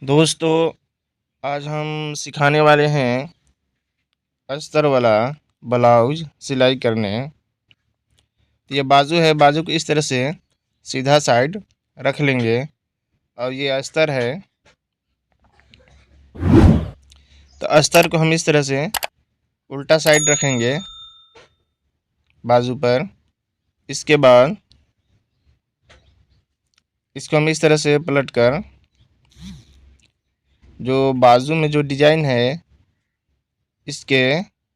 दोस्तों, आज हम सिखाने वाले हैं अस्तर वाला ब्लाउज सिलाई करने। तो ये बाजू है, बाजू को इस तरह से सीधा साइड रख लेंगे और ये अस्तर है। तो अस्तर को हम इस तरह से उल्टा साइड रखेंगे बाजू पर। इसके बाद इसको हम इस तरह से पलट कर जो बाजू में जो डिजाइन है इसके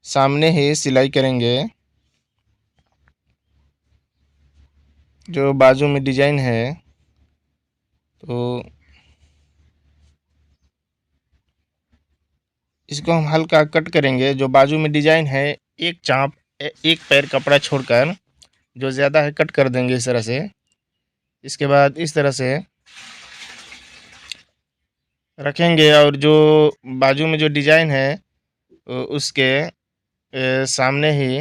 सामने ही सिलाई करेंगे। जो बाजू में डिजाइन है तो इसको हम हल्का कट करेंगे। जो बाजू में डिजाइन है एक चाप एक पैर कपड़ा छोड़कर जो ज़्यादा है कट कर देंगे इस तरह से। इसके बाद इस तरह से रखेंगे और जो बाजू में जो डिजाइन है उसके सामने ही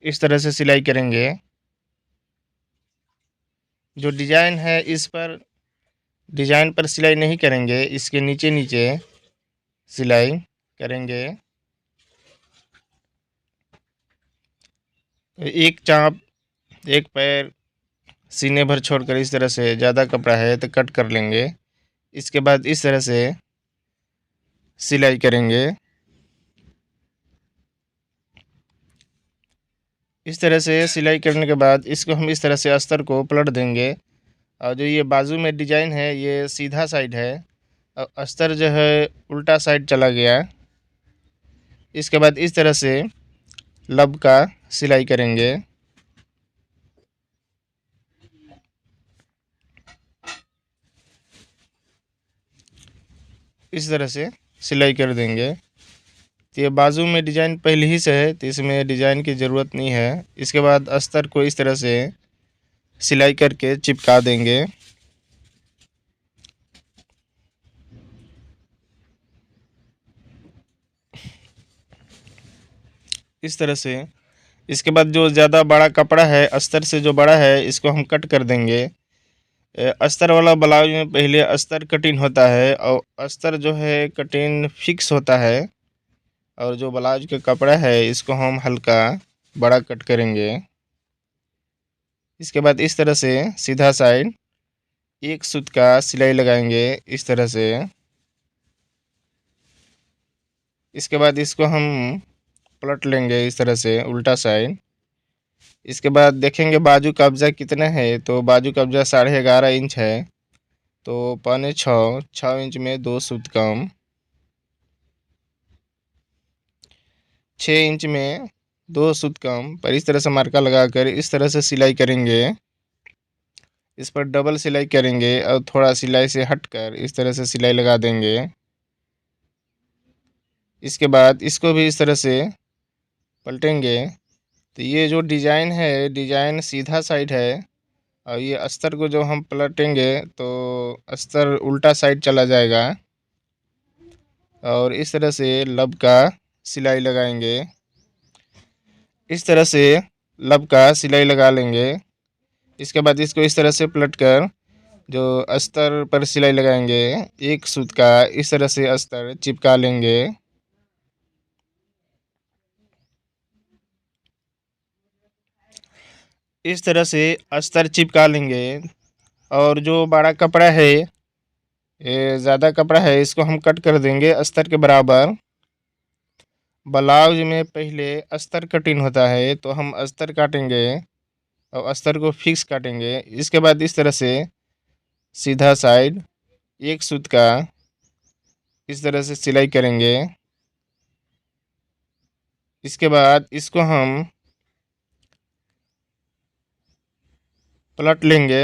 इस तरह से सिलाई करेंगे। जो डिजाइन है इस पर डिजाइन पर सिलाई नहीं करेंगे, इसके नीचे नीचे सिलाई करेंगे। तो एक चाप एक पैर सीने भर छोड़कर इस तरह से, ज़्यादा कपड़ा है तो कट कर लेंगे। इसके बाद इस तरह से सिलाई करेंगे। इस तरह से सिलाई करने के बाद इसको हम इस तरह से अस्तर को पलट देंगे और जो ये बाजू में डिजाइन है ये सीधा साइड है और अस्तर जो है उल्टा साइड चला गया। इसके बाद इस तरह से लब का सिलाई करेंगे। इस तरह से सिलाई कर देंगे। तो ये बाजू में डिजाइन पहले ही से है तो इसमें डिजाइन की ज़रूरत नहीं है। इसके बाद अस्तर को इस तरह से सिलाई करके चिपका देंगे। इस तरह से इसके बाद जो ज़्यादा बड़ा कपड़ा है अस्तर से जो बड़ा है इसको हम कट कर देंगे। अस्तर वाला ब्लाउज में पहले अस्तर कटिंग होता है और अस्तर जो है कटिंग फिक्स होता है और जो ब्लाउज का कपड़ा है इसको हम हल्का बड़ा कट करेंगे। इसके बाद इस तरह से सीधा साइड एक सूत का सिलाई लगाएंगे इस तरह से। इसके बाद इसको हम पलट लेंगे इस तरह से उल्टा साइड। इसके बाद देखेंगे बाजू कब्जा कितना है, तो बाजू कब्जा 11.5 इंच है तो 6.25 इंच में 2 सूत कम, 6 इंच में 2 सूत कम पर इस तरह से मार्का लगाकर इस तरह से सिलाई करेंगे। इस पर डबल सिलाई करेंगे और थोड़ा सिलाई से हटकर इस तरह से सिलाई लगा देंगे। इसके बाद इसको भी इस तरह से पलटेंगे। तो ये जो डिज़ाइन है डिज़ाइन सीधा साइड है और ये अस्तर को जो हम पलटेंगे तो अस्तर उल्टा साइड चला जाएगा और इस तरह से लब का सिलाई लगाएंगे। इस तरह से लब का सिलाई लगा लेंगे। इसके बाद इसको इस तरह से पलट कर जो अस्तर पर सिलाई लगाएंगे एक सूत का इस तरह से अस्तर चिपका लेंगे। इस तरह से अस्तर चिपका लेंगे और जो बड़ा कपड़ा है ये ज़्यादा कपड़ा है इसको हम कट कर देंगे अस्तर के बराबर। ब्लाउज में पहले अस्तर कटिंग होता है तो हम अस्तर काटेंगे और अस्तर को फिक्स काटेंगे। इसके बाद इस तरह से सीधा साइड एक सूत का इस तरह से सिलाई करेंगे। इसके बाद इसको हम पलट लेंगे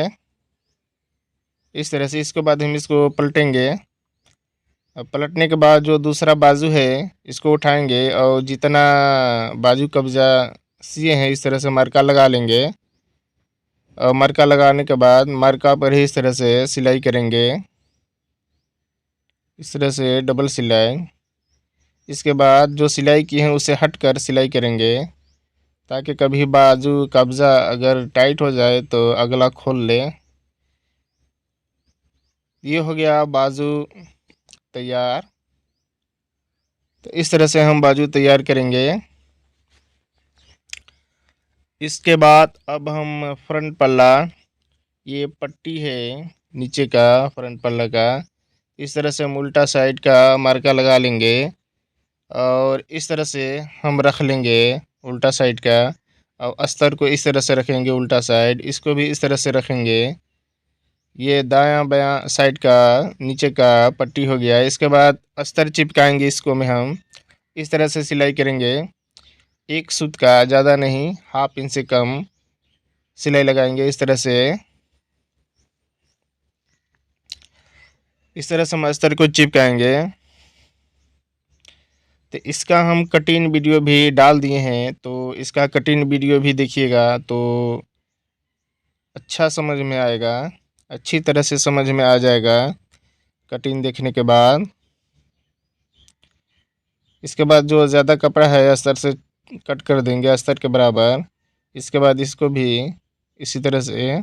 इस तरह से। इसके बाद हम इसको पलटेंगे और पलटने के बाद जो दूसरा बाजू है इसको उठाएंगे और जितना बाजू कब्जा सिए हैं इस तरह से मार्का लगा लेंगे और मार्का लगाने के बाद मार्का पर ही इस तरह से सिलाई करेंगे इस तरह से डबल सिलाई। इसके बाद जो सिलाई की है उसे हट कर सिलाई करेंगे ताकि कभी बाजू कब्जा अगर टाइट हो जाए तो अगला खोल ले। ये हो गया बाजू तैयार। तो इस तरह से हम बाजू तैयार करेंगे। इसके बाद अब हम फ्रंट पल्ला, ये पट्टी है नीचे का फ्रंट पल्ला का, इस तरह से हम उल्टा साइड का मार्का लगा लेंगे और इस तरह से हम रख लेंगे उल्टा साइड का। और अस्तर को इस तरह से रखेंगे उल्टा साइड, इसको भी इस तरह से रखेंगे। ये दायां बायां साइड का नीचे का पट्टी हो गया। इसके बाद अस्तर चिपकाएंगे, इसको में हम इस तरह से सिलाई करेंगे। एक सूत का, ज़्यादा नहीं, हाफ इंच से कम सिलाई लगाएंगे। इस तरह से हम अस्तर को चिपकाएंगे। तो इसका हम कटिंग वीडियो भी डाल दिए हैं, तो इसका कटिंग वीडियो भी देखिएगा तो अच्छा समझ में आएगा, अच्छी तरह से समझ में आ जाएगा कटिंग देखने के बाद। इसके बाद जो ज़्यादा कपड़ा है अस्तर से कट कर देंगे अस्तर के बराबर। इसके बाद इसको भी इसी तरह से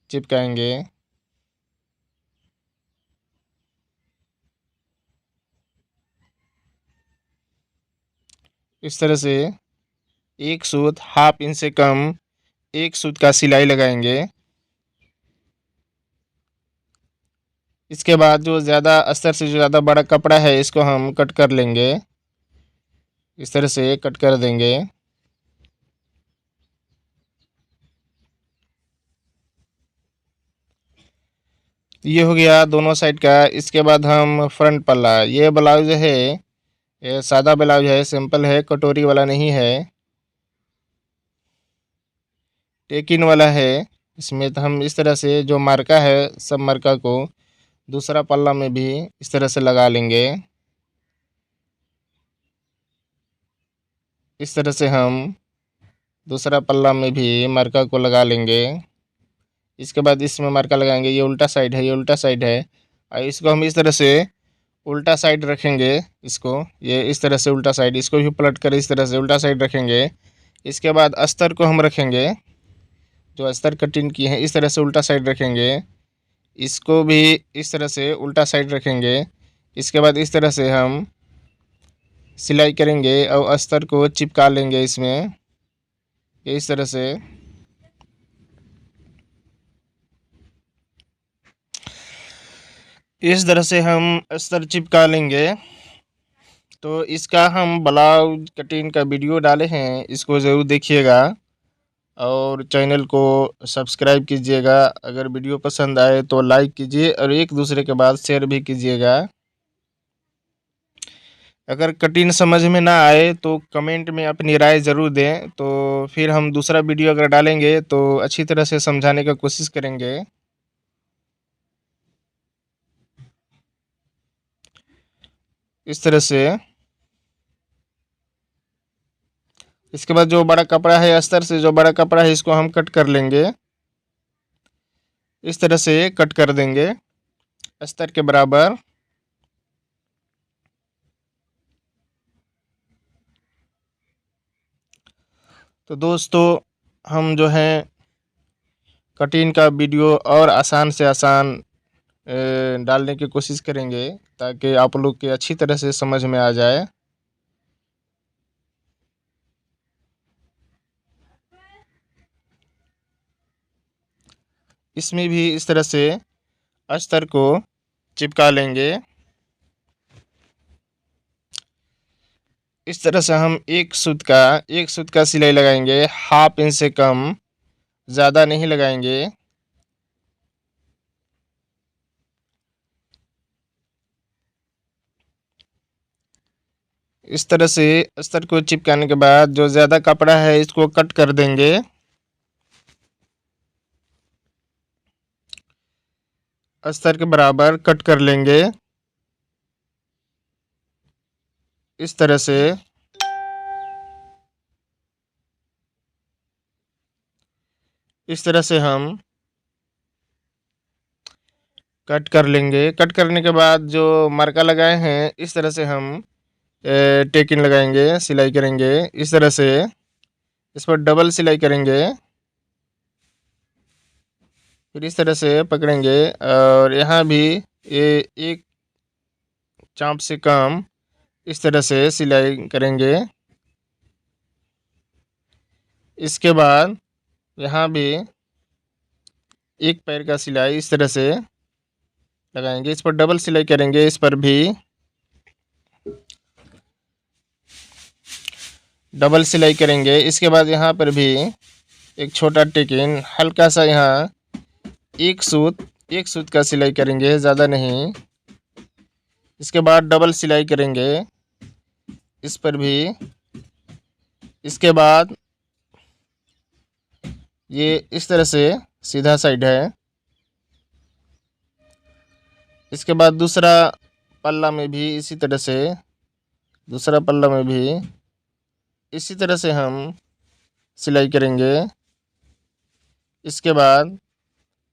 चिपकाएंगे। इस तरह से एक सूत, हाफ इंच से कम एक सूत का सिलाई लगाएंगे। इसके बाद जो ज़्यादा अस्तर से जो ज़्यादा बड़ा कपड़ा है इसको हम कट कर लेंगे, इस तरह से कट कर देंगे। ये हो गया दोनों साइड का। इसके बाद हम फ्रंट पल्ला, ये ब्लाउज है, ये सादा ब्लाउज है, सिंपल है, कटोरी वाला नहीं है, टेकिन वाला है। इसमें तो हम इस तरह से जो मार्का है सब मार्का को दूसरा पल्ला में भी इस तरह से लगा लेंगे। इस तरह से हम दूसरा पल्ला में भी मार्का को लगा लेंगे। इसके बाद इसमें मार्का लगाएंगे। ये उल्टा साइड है, ये उल्टा साइड है, और इसको हम इस तरह से उल्टा साइड रखेंगे। इसको ये इस तरह से उल्टा साइड, इसको भी पलट कर इस तरह से उल्टा साइड रखेंगे। इसके बाद अस्तर को हम रखेंगे, जो अस्तर कटिंग की है इस तरह से उल्टा साइड रखेंगे। इसको भी इस तरह से उल्टा साइड रखेंगे। इसके बाद इस तरह से हम सिलाई करेंगे और अस्तर को चिपका लेंगे इसमें, इस तरह से। इस तरह से हम अस्तर चिपका लेंगे। तो इसका हम ब्लाउज कटिंग का वीडियो डाले हैं, इसको ज़रूर देखिएगा और चैनल को सब्सक्राइब कीजिएगा। अगर वीडियो पसंद आए तो लाइक कीजिए और एक दूसरे के बाद शेयर भी कीजिएगा। अगर कटिंग समझ में ना आए तो कमेंट में अपनी राय ज़रूर दें, तो फिर हम दूसरा वीडियो अगर डालेंगे तो अच्छी तरह से समझाने का कोशिश करेंगे। इस तरह से। इसके बाद जो बड़ा कपड़ा है अस्तर से जो बड़ा कपड़ा है इसको हम कट कर लेंगे, इस तरह से कट कर देंगे अस्तर के बराबर। तो दोस्तों हम जो है कटिंग का वीडियो और आसान से आसान डालने की कोशिश करेंगे ताकि आप लोग के अच्छी तरह से समझ में आ जाए। इसमें भी इस तरह से अस्तर को चिपका लेंगे। इस तरह से हम एक सूत का सिलाई लगाएंगे, हाफ इंच से कम, ज़्यादा नहीं लगाएंगे। इस तरह से अस्तर को चिपकाने के बाद जो ज़्यादा कपड़ा है इसको कट कर देंगे। अस्तर के बराबर कट कर लेंगे, इस तरह से। इस तरह से हम कट कर लेंगे। कट करने के बाद जो मार्का लगाए हैं इस तरह से हम टेकिन लगाएंगे, सिलाई करेंगे इस तरह से। इस पर डबल सिलाई करेंगे, फिर इस तरह से पकड़ेंगे और यहाँ भी ये एक चाँप से कम इस तरह से सिलाई करेंगे। इसके बाद यहाँ भी एक पैर का सिलाई इस तरह से लगाएंगे। इस पर डबल सिलाई करेंगे। इस पर भी डबल सिलाई करेंगे। इसके बाद यहाँ पर भी एक छोटा टेकिन हल्का सा यहाँ एक सूत का सिलाई करेंगे, ज़्यादा नहीं। इसके बाद डबल सिलाई करेंगे इस पर भी। इसके बाद ये इस तरह से सीधा साइड है। इसके बाद दूसरा पल्ला में भी इसी तरह से, दूसरा पल्ला में भी इसी तरह से हम सिलाई करेंगे। इसके बाद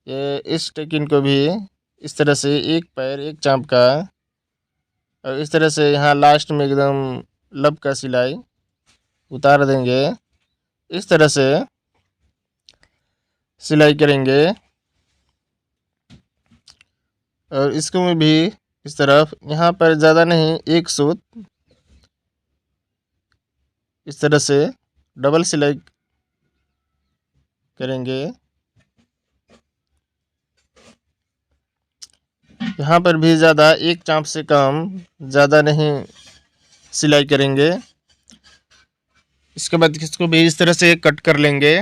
ये इस टेकिन को भी इस तरह से एक पैर एक चाँप का, और इस तरह से यहाँ लास्ट में एकदम लब का सिलाई उतार देंगे। इस तरह से सिलाई करेंगे। और इसको में भी इस तरफ यहाँ पर ज़्यादा नहीं, एक सूत इस तरह से डबल सिलाई करेंगे। यहाँ पर भी ज़्यादा, एक चाँप से कम, ज़्यादा नहीं सिलाई करेंगे। इसके बाद इसको भी इस तरह से कट कर लेंगे।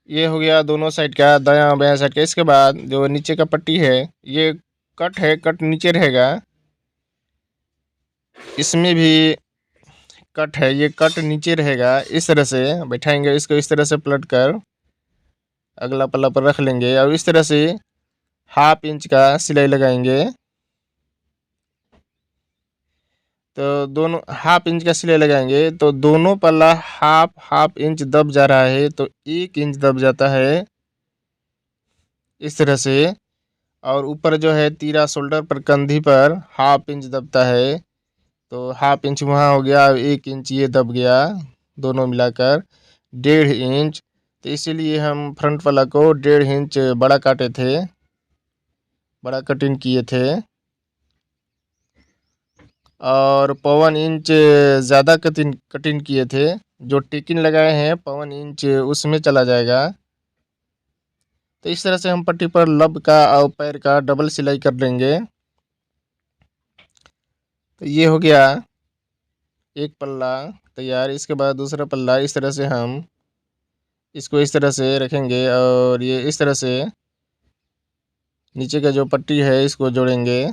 ये हो गया दोनों साइड का, दायां बायां साइड का। इसके बाद जो नीचे का पट्टी है ये कट है, कट नीचे रहेगा। इसमें भी कट है, ये कट नीचे रहेगा। इस तरह से बैठाएंगे इसको, इस तरह से पलट कर अगला पल्ला पर रख लेंगे और इस तरह से हाफ इंच का सिलाई लगाएंगे। तो दोनों हाफ इंच का सिलाई लगाएंगे तो दोनों पल्ला हाफ इंच दब जा रहा है, तो 1 इंच दब जाता है इस तरह से। और ऊपर जो है तीरा शोल्डर पर, कंधी पर हाफ इंच दबता है, तो हाफ इंच वहाँ हो गया, 1 इंच ये दब गया, दोनों मिलाकर 1.5 इंच। तो इसीलिए हम फ्रंट वाला को 1.5 इंच बड़ा काटे थे, बड़ा कटिंग किए थे। और 1.25 इंच ज़्यादा कटिंग किए थे। जो टेकिन लगाए हैं 1.25 इंच उसमें चला जाएगा। तो इस तरह से हम पट्टी पर लब का और पैर का डबल सिलाई कर लेंगे। तो ये हो गया एक पल्ला तैयार। इसके बाद दूसरा पल्ला इस तरह से हम इसको इस तरह से रखेंगे और ये इस तरह से नीचे का जो पट्टी है इसको जोड़ेंगे।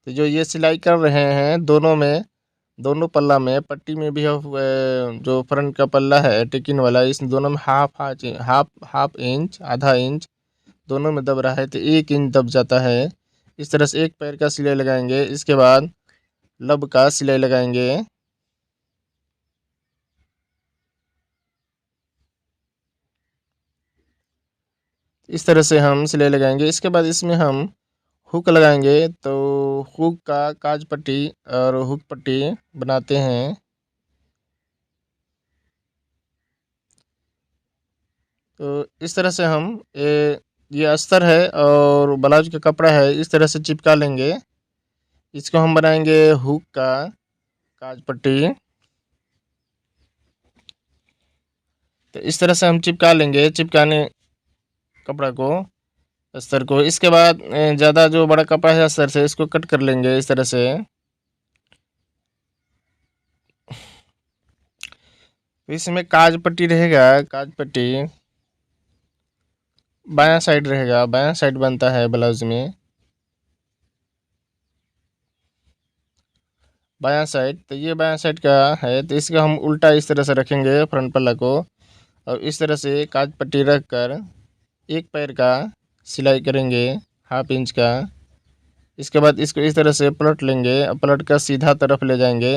तो जो ये सिलाई कर रहे हैं दोनों में, दोनों पल्ला में, पट्टी में भी जो फ्रंट का पल्ला है टेकिन वाला, इस दोनों में हाफ इंच, आधा इंच दोनों में दब रहा है, तो 1 इंच दब जाता है। इस तरह से एक पैर का सिलाई लगाएंगे। इसके बाद लब का सिलाई लगाएंगे। इस तरह से हम सिलाई लगाएंगे। इसके बाद इसमें हम हुक लगाएंगे। तो हुक का काज पट्टी और हुक पट्टी बनाते हैं। तो इस तरह से हम ये अस्तर है और ब्लाउज का कपड़ा है, इस तरह से चिपका लेंगे। इसको हम बनाएंगे हुक का काज पट्टी। तो इस तरह से हम चिपका लेंगे, चिपकाने कपड़ा को, अस्तर को। इसके बाद ज़्यादा जो बड़ा कपड़ा है अस्तर से, इसको कट कर लेंगे इस तरह से। तो इसमें काज पट्टी रहेगा, काज पट्टी बायां साइड रहेगा, बायां साइड बनता है ब्लाउज में, बायां साइड। तो ये बायां साइड का है, तो इसका हम उल्टा इस तरह से रखेंगे फ्रंट पल्ला को, और इस तरह से काज पट्टी रख कर एक पैर का सिलाई करेंगे हाफ इंच का। इसके बाद इसको इस तरह से पलट लेंगे और पलट कर सीधा तरफ ले जाएंगे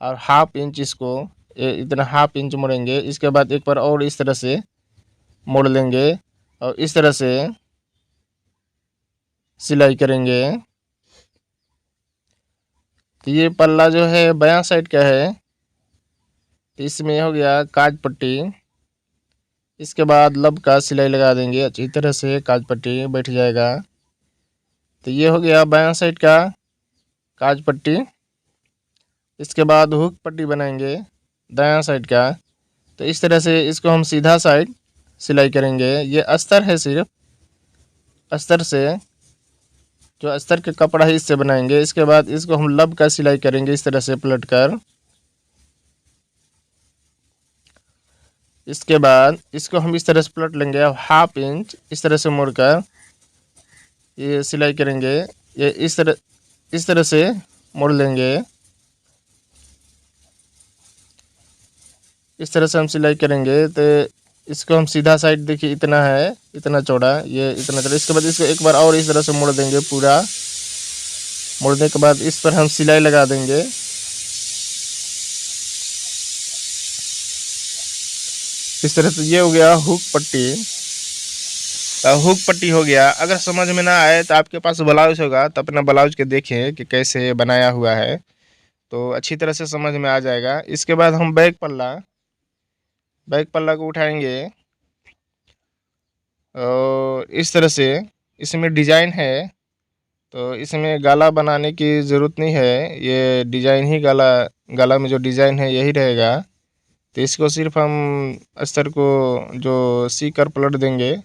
और हाफ इंच इसको इतना हाफ इंच मोड़ेंगे। इसके बाद एक बार और इस तरह से मोड़ लेंगे और इस तरह से सिलाई करेंगे। तो ये पल्ला जो है बायां साइड का है, तो इसमें हो गया काज पट्टी। इसके बाद लब का सिलाई लगा देंगे, अच्छी तरह से काज पट्टी बैठ जाएगा। तो ये हो गया बायां साइड का काज पट्टी। इसके बाद हुक पट्टी बनाएंगे दायां साइड का। तो इस तरह से इसको हम सीधा साइड सिलाई करेंगे। ये अस्तर है, सिर्फ अस्तर से जो अस्तर के कपड़ा है इससे बनाएंगे। इसके बाद इसको हम लब का सिलाई करेंगे इस तरह से पलट कर। इसके बाद इसको हम इस तरह से पलट लेंगे, 1/2 इंच इस तरह से मोड़कर ये सिलाई करेंगे। ये इस तरह से मोड़ लेंगे। इस तरह से हम सिलाई करेंगे। तो इसको हम सीधा साइड देखिए इतना है, इतना चौड़ा, ये इतना चौड़ा। इसके बाद इसको एक बार और इस तरह से मोड़ देंगे पूरा। मोड़ने के बाद इस पर हम सिलाई लगा देंगे। इस तरह से ये हो गया हुक पट्टी। हुक पट्टी हो गया। अगर समझ में ना आए तो आपके पास ब्लाउज होगा तो अपना ब्लाउज के देखें कि कैसे बनाया हुआ है, तो अच्छी तरह से समझ में आ जाएगा। इसके बाद हम बैक पल्ला को उठाएंगे और इस तरह से इसमें डिजाइन है, तो इसमें गाला बनाने की ज़रूरत नहीं है। ये डिजाइन ही गाला में जो डिजाइन है यही रहेगा। तो इसको सिर्फ हम अस्तर को जो सी कर पलट देंगे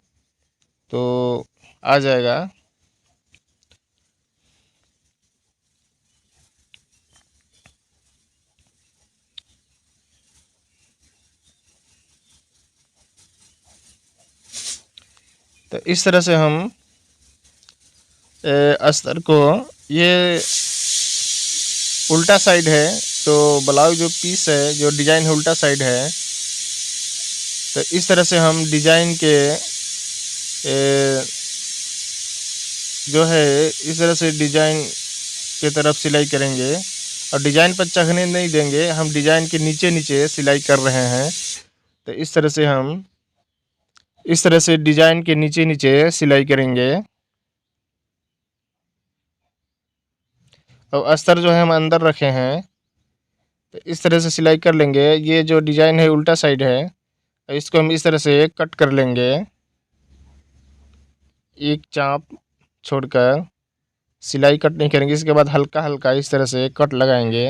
तो आ जाएगा। तो इस तरह से हम अस्तर को, ये उल्टा साइड है तो ब्लाउज जो पीस है जो डिजाइन है उल्टा साइड है। तो इस तरह से हम डिजाइन के जो है इस तरह से डिजाइन के तरफ सिलाई करेंगे और डिजाइन पर चढ़ने नहीं देंगे। हम डिजाइन के नीचे नीचे सिलाई कर रहे हैं। तो इस तरह से हम इस तरह से डिजाइन के नीचे नीचे सिलाई करेंगे। और अस्तर जो है हम अंदर रखे हैं, तो इस तरह से सिलाई कर लेंगे। ये जो डिजाइन है उल्टा साइड है, इसको हम इस तरह से कट कर लेंगे, एक चाप छोड़कर सिलाई कट नहीं करेंगे। इसके बाद हल्का हल्का इस तरह से कट लगाएंगे।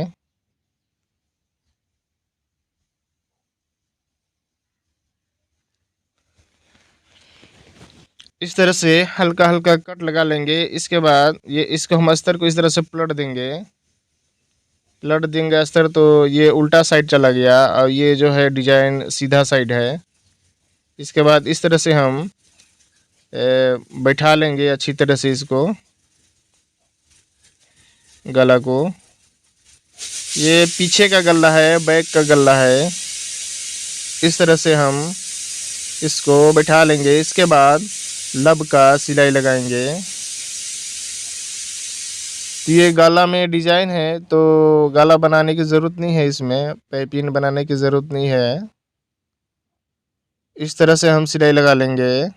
इस तरह से हल्का हल्का कट लगा लेंगे। इसके बाद ये इसको हम अस्तर को इस तरह से पलट देंगे अस्तर, तो ये उल्टा साइड चला गया और ये जो है डिजाइन सीधा साइड है। इसके बाद इस तरह से हम बैठा लेंगे अच्छी तरह से इसको, गला को। ये पीछे का गला है, बैक का गला है। इस तरह से हम इसको बैठा लेंगे। इसके बाद लब का सिलाई लगाएंगे। तो ये गाला में डिजाइन है तो गाला बनाने की ज़रूरत नहीं है, इसमें पाइपिंग बनाने की ज़रूरत नहीं है। इस तरह से हम सिलाई लगा लेंगे।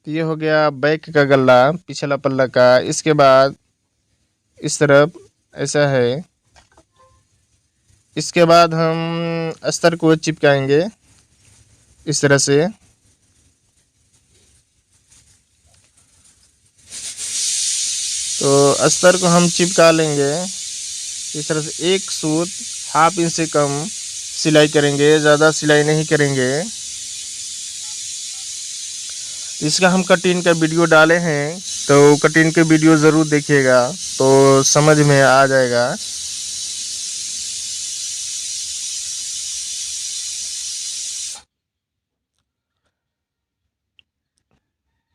तो ये हो गया बैक का गला, पिछला पल्ला का। इसके बाद इस तरफ ऐसा है। इसके बाद हम अस्तर को चिपकाएंगे इस तरह से। तो अस्तर को हम चिपका लेंगे इस तरह से। एक सूत 1/2 इंच से कम सिलाई करेंगे, ज़्यादा सिलाई नहीं करेंगे। इसका हम कटिंग का वीडियो डाले हैं, तो कटिंग के वीडियो ज़रूर देखिएगा तो समझ में आ जाएगा।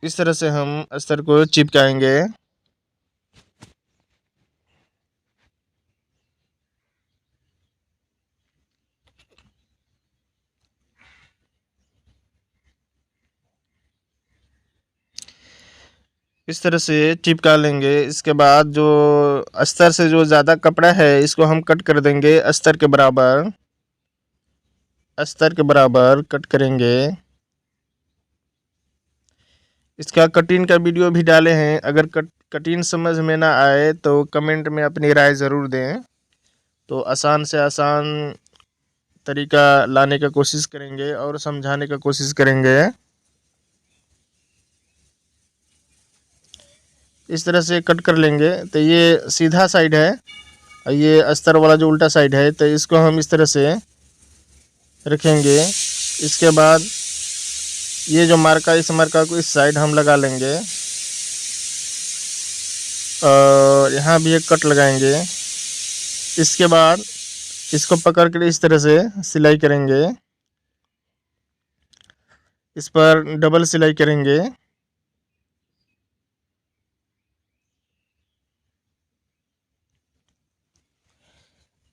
इस तरह से हम अस्तर को चिपकाएंगे। इस तरह से चिपका लेंगे। इसके बाद जो अस्तर से जो ज़्यादा कपड़ा है इसको हम कट कर देंगे अस्तर के बराबर कट करेंगे। इसका कटिंग का वीडियो भी डाले हैं। अगर कटिंग समझ में ना आए तो कमेंट में अपनी राय ज़रूर दें, तो आसान से आसान तरीका लाने का कोशिश करेंगे और समझाने का कोशिश करेंगे। इस तरह से कट कर लेंगे। तो ये सीधा साइड है और ये अस्तर वाला जो उल्टा साइड है, तो इसको हम इस तरह से रखेंगे। इसके बाद ये जो मार्का, इस मार्का को इस साइड हम लगा लेंगे और यहाँ भी एक कट लगाएंगे। इसके बाद इसको पकड़ कर इस तरह से सिलाई करेंगे। इस पर डबल सिलाई करेंगे।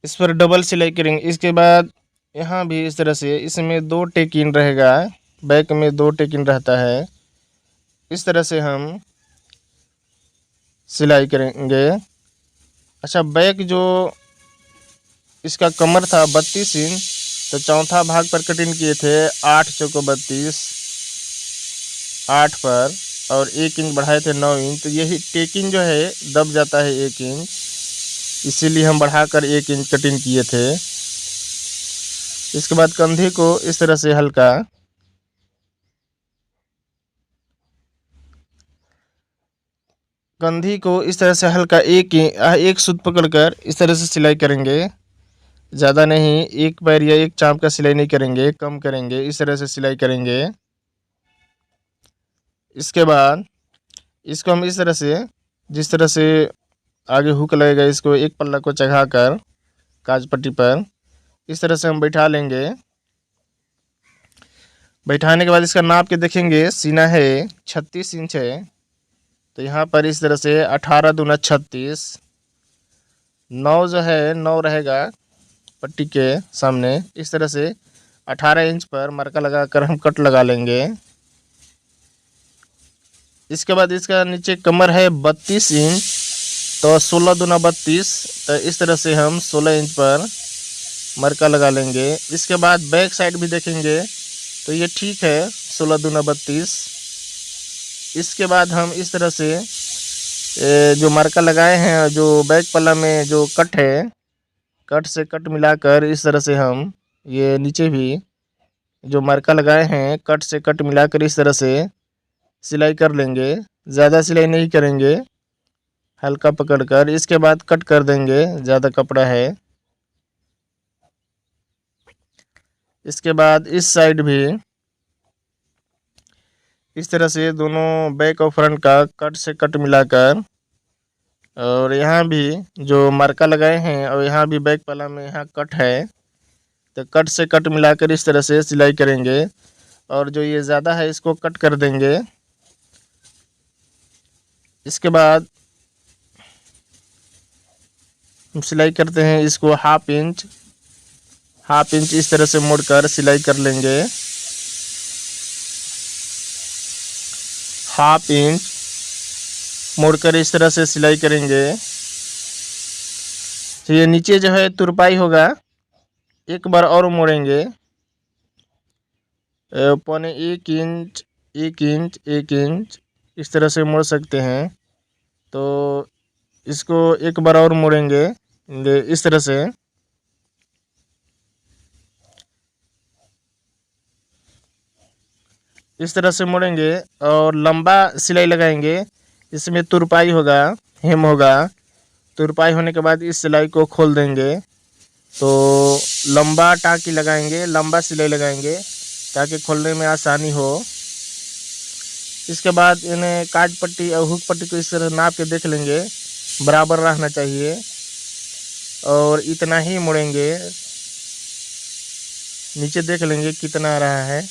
इस पर डबल सिलाई करेंगे। इसके बाद यहाँ भी इस तरह से, इसमें 2 टेक इन रहेगा, बैक में 2 टेक इन रहता है। इस तरह से हम सिलाई करेंगे। अच्छा, बैक जो इसका कमर था 32 इंच, तो चौथा भाग पर कटिंग किए थे 8 चौको 32, 8 पर, और 1 इंच बढ़ाए थे 9 इंच। तो यही टेकिंग जो है दब जाता है 1 इंच, इसीलिए हम बढ़ाकर 1 इंच कटिंग किए थे। इसके बाद कंधे को इस तरह से हल्का एक सूत पकड़कर इस तरह से सिलाई करेंगे। ज़्यादा नहीं, एक पैर या एक चाँप का सिलाई नहीं करेंगे, कम करेंगे। इस तरह से सिलाई करेंगे। इसके बाद इसको हम इस तरह से, जिस तरह से आगे हुक लगेगा, इसको एक पल्ला को चढ़ा कर काज पट्टी पर इस तरह से हम बैठा लेंगे। बैठाने के बाद इसका नाप के देखेंगे, सीना है 36 इंच है, तो यहाँ पर इस तरह से 18 दूना 36, 9 जो है 9 रहेगा पट्टी के सामने। इस तरह से 18 इंच पर मार्का लगाकर हम कट लगा लेंगे। इसके बाद इसका नीचे कमर है 32 इंच, तो 16 दूना 32, तो इस तरह से हम 16 इंच पर मार्का लगा लेंगे। इसके बाद बैक साइड भी देखेंगे तो ये ठीक है 16 दूना 32। इसके बाद हम इस तरह से जो मार्का लगाए हैं, जो बैक पल्ला में जो कट है, कट से कट मिलाकर इस तरह से हम ये नीचे भी जो मार्का लगाए हैं, कट से कट मिलाकर इस तरह से सिलाई कर लेंगे। ज़्यादा सिलाई नहीं करेंगे, हल्का पकड़कर। इसके बाद कट कर देंगे, ज़्यादा कपड़ा है। इसके बाद इस साइड भी इस तरह से दोनों बैक और फ्रंट का कट से कट मिलाकर, और यहाँ भी जो मार्का लगाए हैं और यहाँ भी बैक पल्ला में यहाँ कट है, तो कट से कट मिलाकर इस तरह से सिलाई करेंगे। और जो ये ज़्यादा है इसको कट कर देंगे। इसके बाद हम सिलाई करते हैं इसको हाफ इंच इस तरह से मोड़कर सिलाई कर लेंगे। हाफ इंच मोड़कर इस तरह से सिलाई करेंगे। तो ये नीचे जो है तुरपाई होगा, एक बार और मोड़ेंगे, 1.25 इंच 1 इंच इस तरह से मोड़ सकते हैं। तो इसको एक बार और मोड़ेंगे इस तरह से। इस तरह से मोड़ेंगे और लंबा सिलाई लगाएंगे। इसमें तुरपाई होगा, हेम होगा। तुरपाई होने के बाद इस सिलाई को खोल देंगे, तो लंबा टाँकी लगाएंगे, लंबा सिलाई लगाएंगे ताकि खोलने में आसानी हो। इसके बाद इन्हें काज पट्टी और हुक पट्टी को इस तरह नाप के देख लेंगे, बराबर रहना चाहिए, और इतना ही मोड़ेंगे। नीचे देख लेंगे कितना आ रहा है।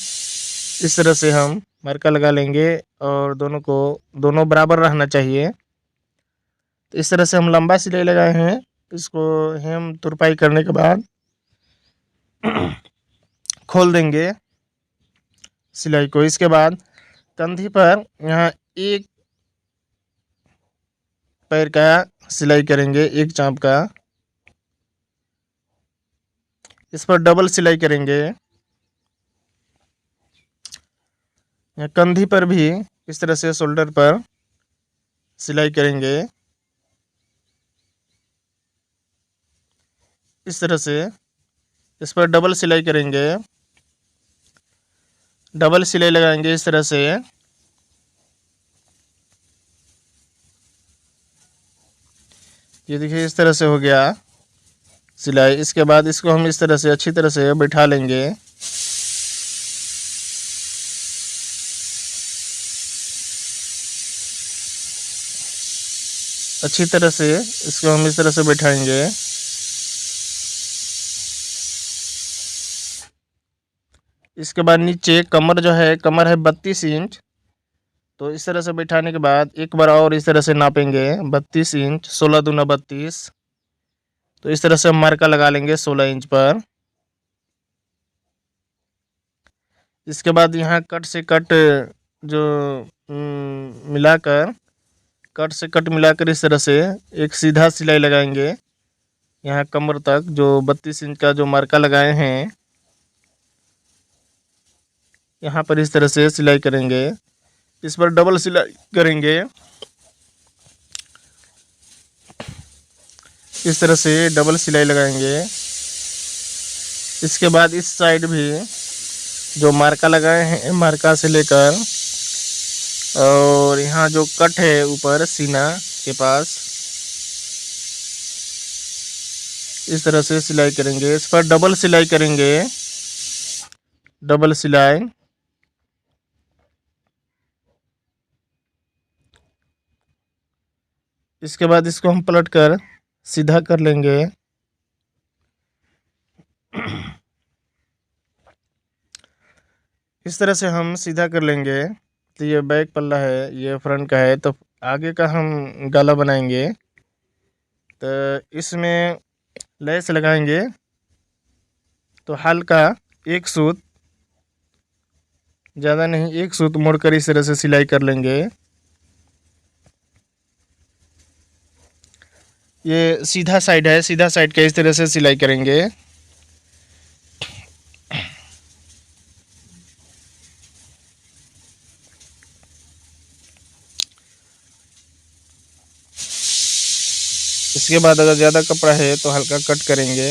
इस तरह से हम मार्का लगा लेंगे और दोनों बराबर रहना चाहिए। तो इस तरह से हम लंबा सिलाई लगाए हैं। इसको हेम तुरपाई करने के बाद खोल देंगे सिलाई को। इसके बाद कंधी पर यहाँ एक पैर का सिलाई करेंगे, एक चाँप का। इस पर डबल सिलाई करेंगे। यहाँ कंधी पर भी इस तरह से शोल्डर पर सिलाई करेंगे। इस तरह से इस पर डबल सिलाई करेंगे, डबल सिलाई लगाएंगे इस तरह से। ये देखिए इस तरह से हो गया सिलाई। इसके बाद इसको हम इस तरह से अच्छी तरह से बैठा लेंगे। अच्छी तरह से इसको हम इस तरह से बैठाएंगे। इसके बाद नीचे कमर जो है, कमर है 32 इंच। तो इस तरह से बैठाने के बाद एक बार और इस तरह से नापेंगे 32 इंच, 16 दूना 32। तो इस तरह से हम मार्का लगा लेंगे 16 इंच पर। इसके बाद यहाँ कट से कट जो मिलाकर, कट से कट मिलाकर इस तरह से एक सीधा सिलाई लगाएंगे यहाँ कमर तक। जो 32 इंच का जो मार्का लगाए हैं यहाँ पर इस तरह से सिलाई करेंगे। इस पर डबल सिलाई करेंगे। इस तरह से डबल सिलाई लगाएंगे। इसके बाद इस साइड भी जो मार्का लगाए हैं, मार्का से लेकर और यहाँ जो कट है ऊपर सीना के पास, इस तरह से सिलाई करेंगे। इस पर डबल सिलाई करेंगे, डबल सिलाई। इसके बाद इसको हम पलट कर सीधा कर लेंगे। इस तरह से हम सीधा कर लेंगे। तो ये बैक पल्ला है, ये फ्रंट का है। तो आगे का हम गला बनाएंगे। तो इसमें लेस लगाएंगे। तो हल्का एक सूत, ज़्यादा नहीं, एक सूत मोड़कर इस तरह से सिलाई कर लेंगे। ये सीधा साइड है, सीधा साइड का इस तरह से सिलाई करेंगे। इसके बाद अगर ज़्यादा कपड़ा है तो हल्का कट करेंगे।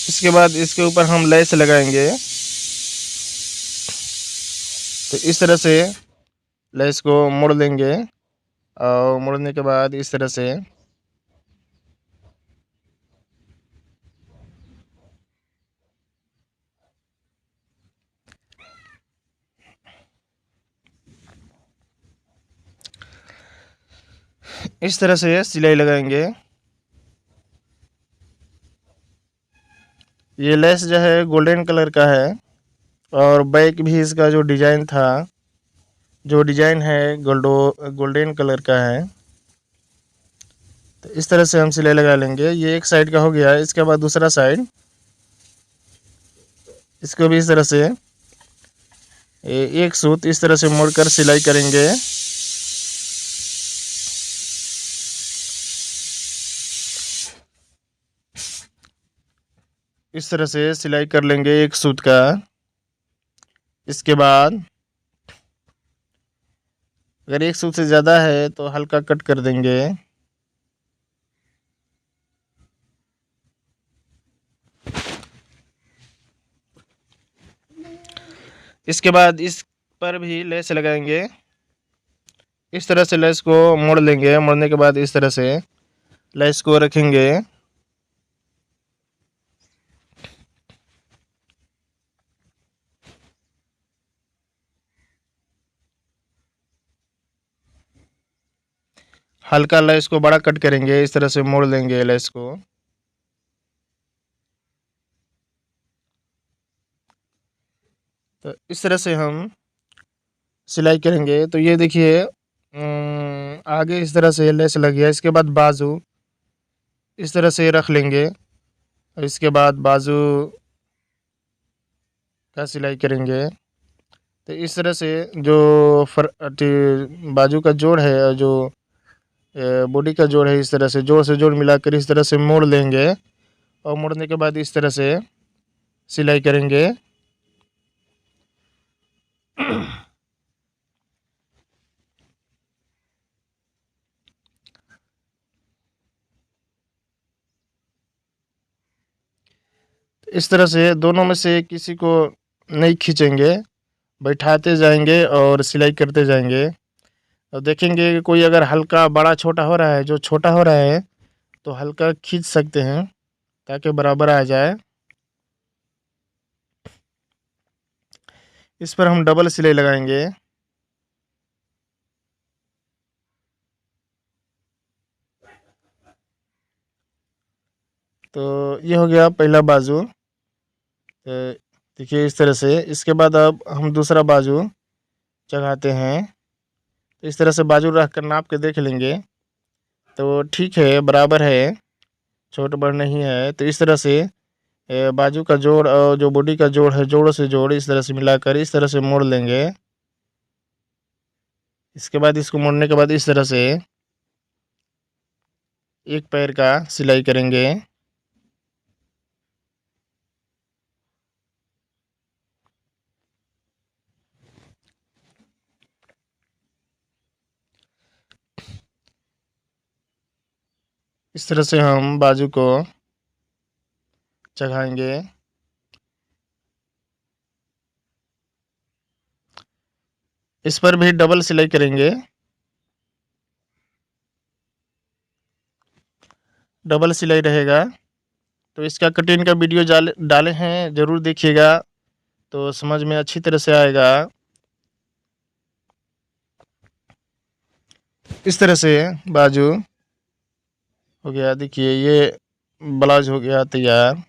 इसके बाद इसके ऊपर हम लेस लगाएंगे। तो इस तरह से लेस को मोड़ देंगे और मोड़ने के बाद इस तरह से सिलाई लगाएंगे। ये लेस जो है गोल्डन कलर का है और बैक भी इसका जो डिज़ाइन था, जो डिज़ाइन है गोल्डन कलर का है। तो इस तरह से हम सिलाई लगा लेंगे। ये एक साइड का हो गया। इसके बाद दूसरा साइड, इसको भी इस तरह से एक सूत इस तरह से मोड़कर सिलाई करेंगे। इस तरह से सिलाई कर लेंगे एक सूत का। इसके बाद अगर एक सूत से ज़्यादा है तो हल्का कट कर देंगे। इसके बाद इस पर भी लेस लगाएंगे। इस तरह से लेस को मोड़ लेंगे। मोड़ने के बाद इस तरह से लेस को रखेंगे। हल्का लेस को बड़ा कट करेंगे। इस तरह से मोड़ लेंगे लेस को। तो इस तरह से हम सिलाई करेंगे। तो ये देखिए आगे इस तरह से लेस लग गया। इसके बाद बाजू इस तरह से रख लेंगे और इसके बाद बाजू का सिलाई करेंगे। तो इस तरह से जो बाजू का जोड़ है और जो बॉडी का जोड़ है, इस तरह से जोड़ से जोड़ मिलाकर इस तरह से मोड़ लेंगे और मोड़ने के बाद इस तरह से सिलाई करेंगे। इस तरह से दोनों में से किसी को नहीं खींचेंगे, बैठाते जाएंगे और सिलाई करते जाएंगे। और देखेंगे कि कोई अगर हल्का बड़ा छोटा हो रहा है, जो छोटा हो रहा है तो हल्का खींच सकते हैं ताकि बराबर आ जाए। इस पर हम डबल सिलाई लगाएंगे। तो ये हो गया पहला बाजू। तो देखिए इस तरह से। इसके बाद अब हम दूसरा बाजू चढ़ाते हैं। तो इस तरह से बाजू रख कर नाप के देख लेंगे, तो ठीक है, बराबर है, छोट बड़ नहीं है। तो इस तरह से बाजू का जोड़ और जो बॉडी का जोड़ है, जोड़ से जोड़ इस तरह से मिलाकर इस तरह से मोड़ लेंगे। इसके बाद इसको मोड़ने के बाद इस तरह से एक पैर का सिलाई करेंगे। इस तरह से हम बाजू को चढ़ाएंगे। इस पर भी डबल सिलाई करेंगे। डबल सिलाई रहेगा। तो इसका कटिंग का वीडियो डाले हैं, ज़रूर देखिएगा, तो समझ में अच्छी तरह से आएगा। इस तरह से बाजू हो गया। देखिए ये ब्लाउज हो गया तैयार।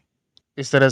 इस तरह से